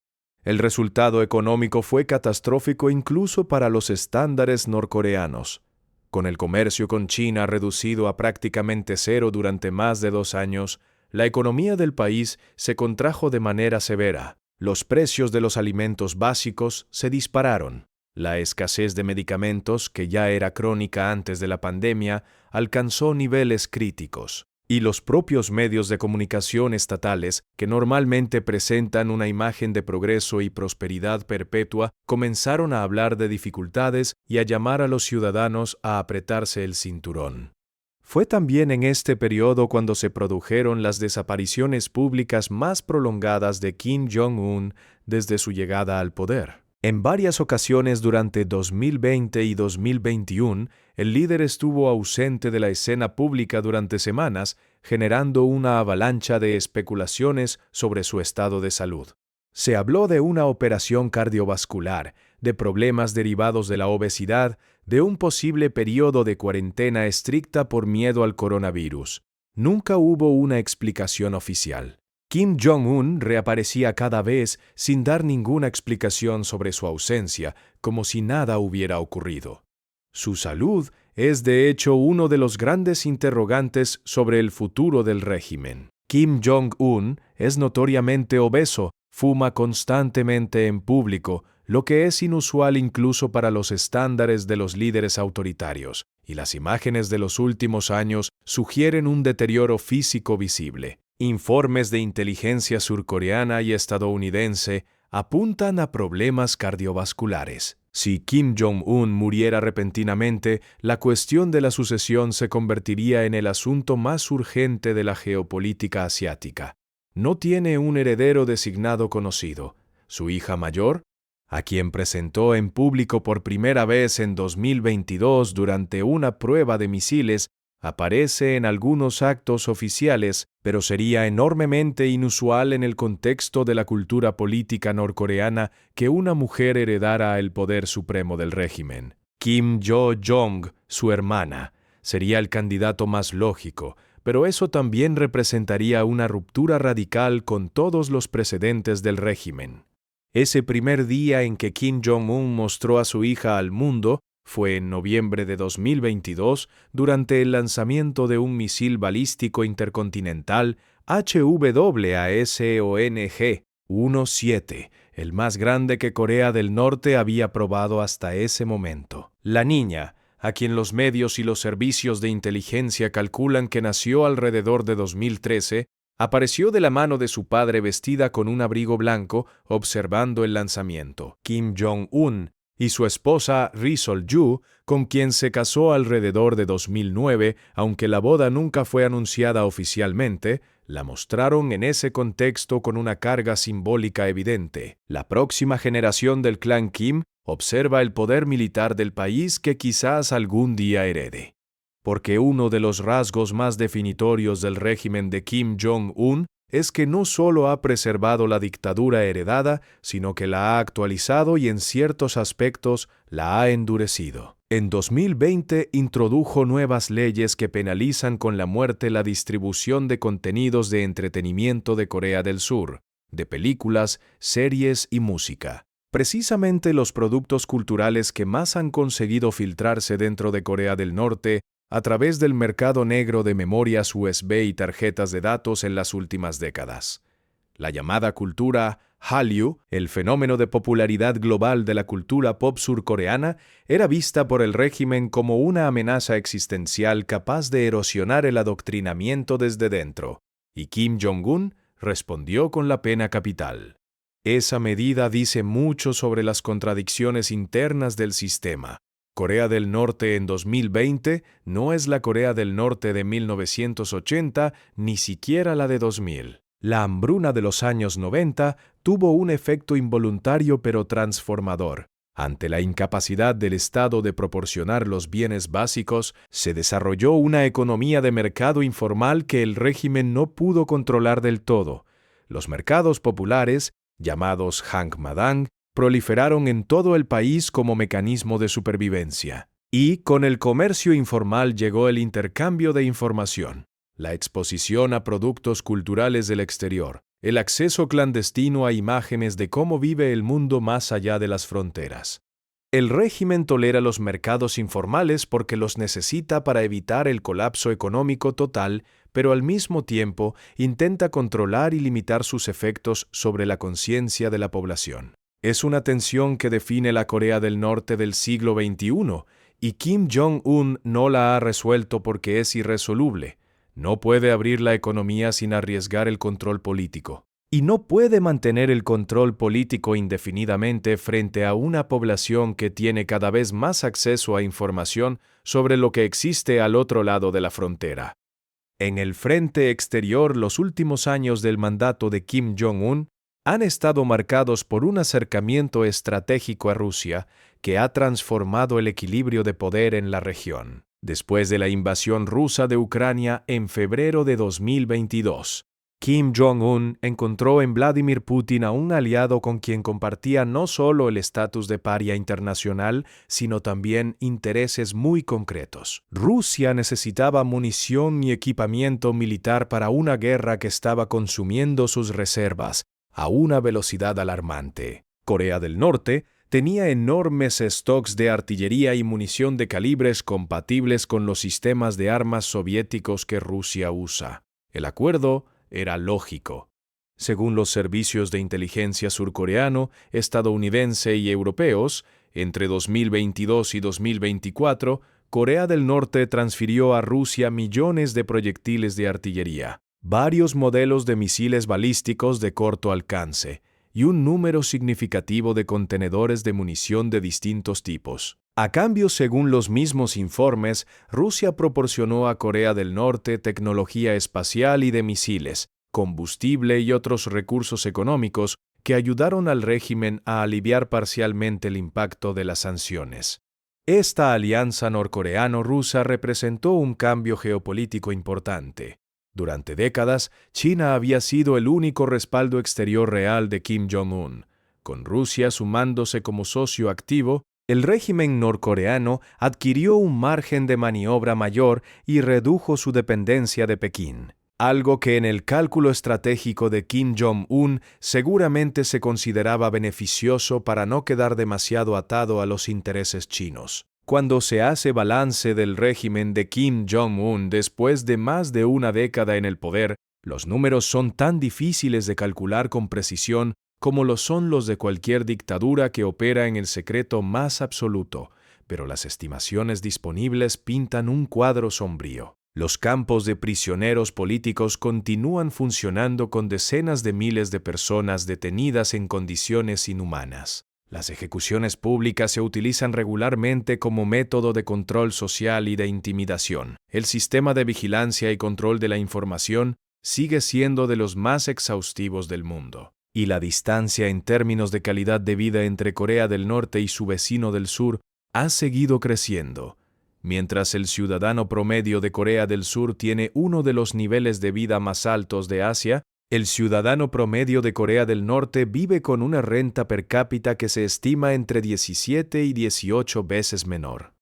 El resultado económico fue catastrófico incluso para los estándares norcoreanos. Con el comercio con China reducido a prácticamente cero durante más de 2 años, la economía del país se contrajo de manera severa. Los precios de los alimentos básicos se dispararon. La escasez de medicamentos, que ya era crónica antes de la pandemia, alcanzó niveles críticos. Y los propios medios de comunicación estatales, que normalmente presentan una imagen de progreso y prosperidad perpetua, comenzaron a hablar de dificultades y a llamar a los ciudadanos a apretarse el cinturón. Fue también en este periodo cuando se produjeron las desapariciones públicas más prolongadas de Kim Jong-un desde su llegada al poder. En varias ocasiones durante 2020 y 2021, el líder estuvo ausente de la escena pública durante semanas, generando una avalancha de especulaciones sobre su estado de salud. Se habló de una operación cardiovascular, de problemas derivados de la obesidad, de un posible periodo de cuarentena estricta por miedo al coronavirus. Nunca hubo una explicación oficial. Kim Jong-un reaparecía cada vez sin dar ninguna explicación sobre su ausencia, como si nada hubiera ocurrido. Su salud es de hecho uno de los grandes interrogantes sobre el futuro del régimen. Kim Jong-un es notoriamente obeso, fuma constantemente en público, lo que es inusual incluso para los estándares de los líderes autoritarios, y las imágenes de los últimos años sugieren un deterioro físico visible. Informes de inteligencia surcoreana y estadounidense apuntan a problemas cardiovasculares. Si Kim Jong-un muriera repentinamente, la cuestión de la sucesión se convertiría en el asunto más urgente de la geopolítica asiática. No tiene un heredero designado conocido. Su hija mayor, a quien presentó en público por primera vez en 2022 durante una prueba de misiles, aparece en algunos actos oficiales, pero sería enormemente inusual en el contexto de la cultura política norcoreana que una mujer heredara el poder supremo del régimen. Kim Yo-jong, su hermana, sería el candidato más lógico, pero eso también representaría una ruptura radical con todos los precedentes del régimen. Ese primer día en que Kim Jong-un mostró a su hija al mundo fue en noviembre de 2022 durante el lanzamiento de un misil balístico intercontinental HWASONG-17, el más grande que Corea del Norte había probado hasta ese momento. La niña, a quien los medios y los servicios de inteligencia calculan que nació alrededor de 2013, apareció de la mano de su padre vestida con un abrigo blanco observando el lanzamiento. Kim Jong-un y su esposa Ri Sol-ju, con quien se casó alrededor de 2009, aunque la boda nunca fue anunciada oficialmente, la mostraron en ese contexto con una carga simbólica evidente. La próxima generación del clan Kim observa el poder militar del país que quizás algún día herede. Porque uno de los rasgos más definitorios del régimen de Kim Jong-un es que no solo ha preservado la dictadura heredada, sino que la ha actualizado y en ciertos aspectos la ha endurecido. En 2020 introdujo nuevas leyes que penalizan con la muerte la distribución de contenidos de entretenimiento de Corea del Sur, de películas, series y música. Precisamente los productos culturales que más han conseguido filtrarse dentro de Corea del Norte a través del mercado negro de memorias USB y tarjetas de datos en las últimas décadas. La llamada cultura Hallyu, el fenómeno de popularidad global de la cultura pop surcoreana, era vista por el régimen como una amenaza existencial capaz de erosionar el adoctrinamiento desde dentro, y Kim Jong-un respondió con la pena capital. Esa medida dice mucho sobre las contradicciones internas del sistema. Corea del Norte en 2020 no es la Corea del Norte de 1980, ni siquiera la de 2000. La hambruna de los años 90 tuvo un efecto involuntario pero transformador. Ante la incapacidad del Estado de proporcionar los bienes básicos, se desarrolló una economía de mercado informal que el régimen no pudo controlar del todo. Los mercados populares, llamados Hangmadang, proliferaron en todo el país como mecanismo de supervivencia. Y con el comercio informal llegó el intercambio de información, la exposición a productos culturales del exterior, el acceso clandestino a imágenes de cómo vive el mundo más allá de las fronteras. El régimen tolera los mercados informales porque los necesita para evitar el colapso económico total, pero al mismo tiempo intenta controlar y limitar sus efectos sobre la conciencia de la población. Es una tensión que define la Corea del Norte del siglo XXI, y Kim Jong-un no la ha resuelto porque es irresoluble. No puede abrir la economía sin arriesgar el control político. Y no puede mantener el control político indefinidamente frente a una población que tiene cada vez más acceso a información sobre lo que existe al otro lado de la frontera. En el frente exterior, los últimos años del mandato de Kim Jong-un han estado marcados por un acercamiento estratégico a Rusia que ha transformado el equilibrio de poder en la región. Después de la invasión rusa de Ucrania en febrero de 2022, Kim Jong-un encontró en Vladimir Putin a un aliado con quien compartía no solo el estatus de paria internacional, sino también intereses muy concretos. Rusia necesitaba munición y equipamiento militar para una guerra que estaba consumiendo sus reservas a una velocidad alarmante. Corea del Norte tenía enormes stocks de artillería y munición de calibres compatibles con los sistemas de armas soviéticos que Rusia usa. El acuerdo era lógico. Según los servicios de inteligencia surcoreano, estadounidense y europeos, entre 2022 y 2024, Corea del Norte transfirió a Rusia millones de proyectiles de artillería, varios modelos de misiles balísticos de corto alcance y un número significativo de contenedores de munición de distintos tipos. A cambio, según los mismos informes, Rusia proporcionó a Corea del Norte tecnología espacial y de misiles, combustible y otros recursos económicos que ayudaron al régimen a aliviar parcialmente el impacto de las sanciones. Esta alianza norcoreano-rusa representó un cambio geopolítico importante. Durante décadas, China había sido el único respaldo exterior real de Kim Jong-un. Con Rusia sumándose como socio activo, el régimen norcoreano adquirió un margen de maniobra mayor y redujo su dependencia de Pekín, algo que en el cálculo estratégico de Kim Jong-un seguramente se consideraba beneficioso para no quedar demasiado atado a los intereses chinos. Cuando se hace balance del régimen de Kim Jong-un después de más de una década en el poder, los números son tan difíciles de calcular con precisión como lo son los de cualquier dictadura que opera en el secreto más absoluto, pero las estimaciones disponibles pintan un cuadro sombrío. Los campos de prisioneros políticos continúan funcionando con decenas de miles de personas detenidas en condiciones inhumanas. Las ejecuciones públicas se utilizan regularmente como método de control social y de intimidación. El sistema de vigilancia y control de la información sigue siendo de los más exhaustivos del mundo. Y la distancia en términos de calidad de vida entre Corea del Norte y su vecino del sur ha seguido creciendo. Mientras el ciudadano promedio de Corea del Sur tiene uno de los niveles de vida más altos de Asia, el ciudadano promedio de Corea del Norte vive con una renta per cápita que se estima entre 17 y 18 veces menor.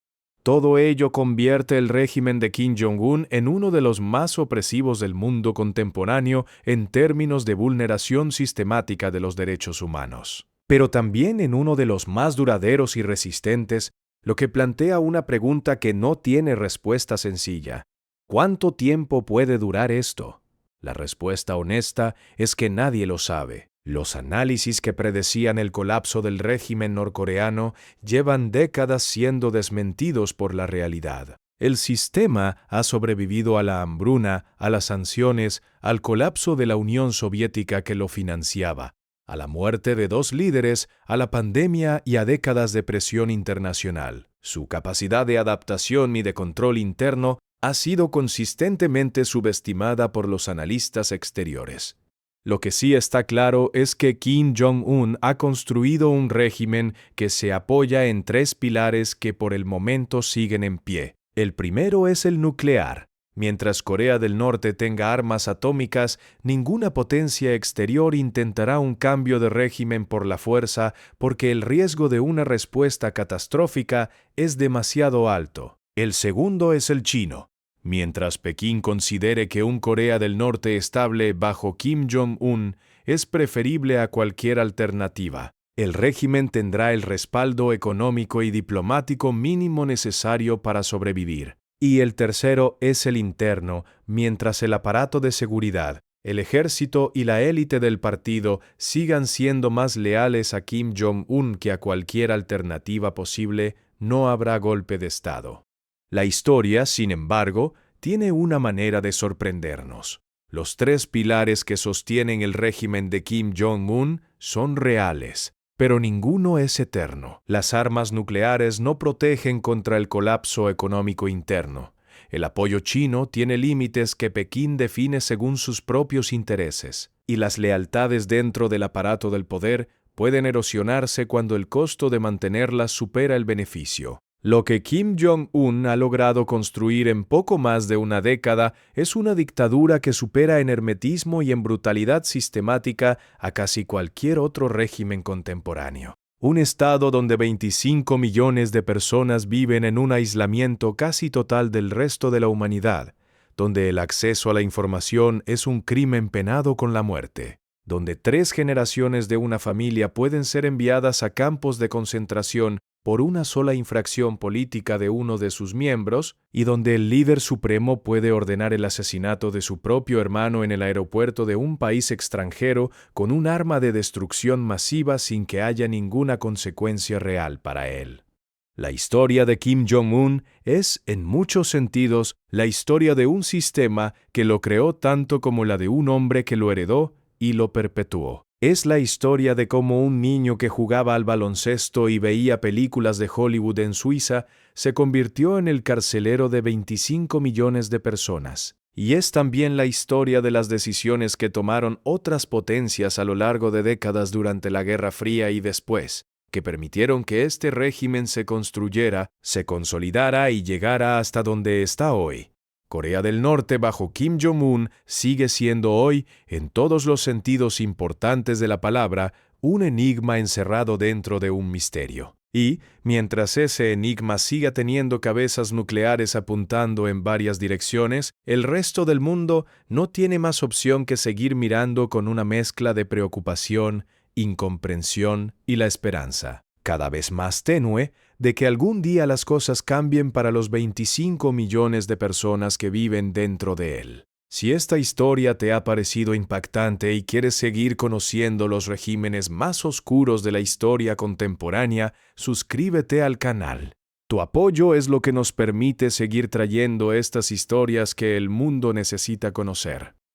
Todo ello convierte el régimen de Kim Jong-un en uno de los más opresivos del mundo contemporáneo en términos de vulneración sistemática de los derechos humanos, pero también en uno de los más duraderos y resistentes, lo que plantea una pregunta que no tiene respuesta sencilla. ¿Cuánto tiempo puede durar esto? La respuesta honesta es que nadie lo sabe. Los análisis que predecían el colapso del régimen norcoreano llevan décadas siendo desmentidos por la realidad. El sistema ha sobrevivido a la hambruna, a las sanciones, al colapso de la Unión Soviética que lo financiaba. a la muerte de dos líderes, a la pandemia y a décadas de presión internacional. Su capacidad de adaptación y de control interno ha sido consistentemente subestimada por los analistas exteriores. Lo que sí está claro es que Kim Jong-un ha construido un régimen que se apoya en tres pilares que por el momento siguen en pie. El primero es el nuclear. Mientras Corea del Norte tenga armas atómicas, ninguna potencia exterior intentará un cambio de régimen por la fuerza porque el riesgo de una respuesta catastrófica es demasiado alto. El segundo es el chino. Mientras Pekín considere que un Corea del Norte estable bajo Kim Jong-un es preferible a cualquier alternativa, el régimen tendrá el respaldo económico y diplomático mínimo necesario para sobrevivir. Y el tercero es el interno, mientras el aparato de seguridad, el ejército y la élite del partido sigan siendo más leales a Kim Jong-un que a cualquier alternativa posible, no habrá golpe de Estado. La historia, sin embargo, tiene una manera de sorprendernos. Los tres pilares que sostienen el régimen de Kim Jong-un son reales, pero ninguno es eterno. Las armas nucleares no protegen contra el colapso económico interno. El apoyo chino tiene límites que Pekín define según sus propios intereses, y las lealtades dentro del aparato del poder pueden erosionarse cuando el costo de mantenerlas supera el beneficio. Lo que Kim Jong-un ha logrado construir en poco más de una década es una dictadura que supera en hermetismo y en brutalidad sistemática a casi cualquier otro régimen contemporáneo. Un estado donde 25 millones de personas viven en un aislamiento casi total del resto de la humanidad, donde el acceso a la información es un crimen penado con la muerte, donde 3 generaciones de una familia pueden ser enviadas a campos de concentración por una sola infracción política de uno de sus miembros, y donde el líder supremo puede ordenar el asesinato de su propio hermano en el aeropuerto de un país extranjero con un arma de destrucción masiva sin que haya ninguna consecuencia real para él. La historia de Kim Jong-un es, en muchos sentidos, la historia de un sistema que lo creó tanto como la de un hombre que lo heredó y lo perpetuó. Es la historia de cómo un niño que jugaba al baloncesto y veía películas de Hollywood en Suiza se convirtió en el carcelero de 25 millones de personas. Y es también la historia de las decisiones que tomaron otras potencias a lo largo de décadas durante la Guerra Fría y después, que permitieron que este régimen se construyera, se consolidara y llegara hasta donde está hoy. Corea del Norte bajo Kim Jong-un sigue siendo hoy, en todos los sentidos importantes de la palabra, un enigma encerrado dentro de un misterio. Y, mientras ese enigma siga teniendo cabezas nucleares apuntando en varias direcciones, el resto del mundo no tiene más opción que seguir mirando con una mezcla de preocupación, incomprensión y la esperanza, cada vez más tenue, de que algún día las cosas cambien para los 25 millones de personas que viven dentro de él. Si esta historia te ha parecido impactante y quieres seguir conociendo los regímenes más oscuros de la historia contemporánea, suscríbete al canal. Tu apoyo es lo que nos permite seguir trayendo estas historias que el mundo necesita conocer.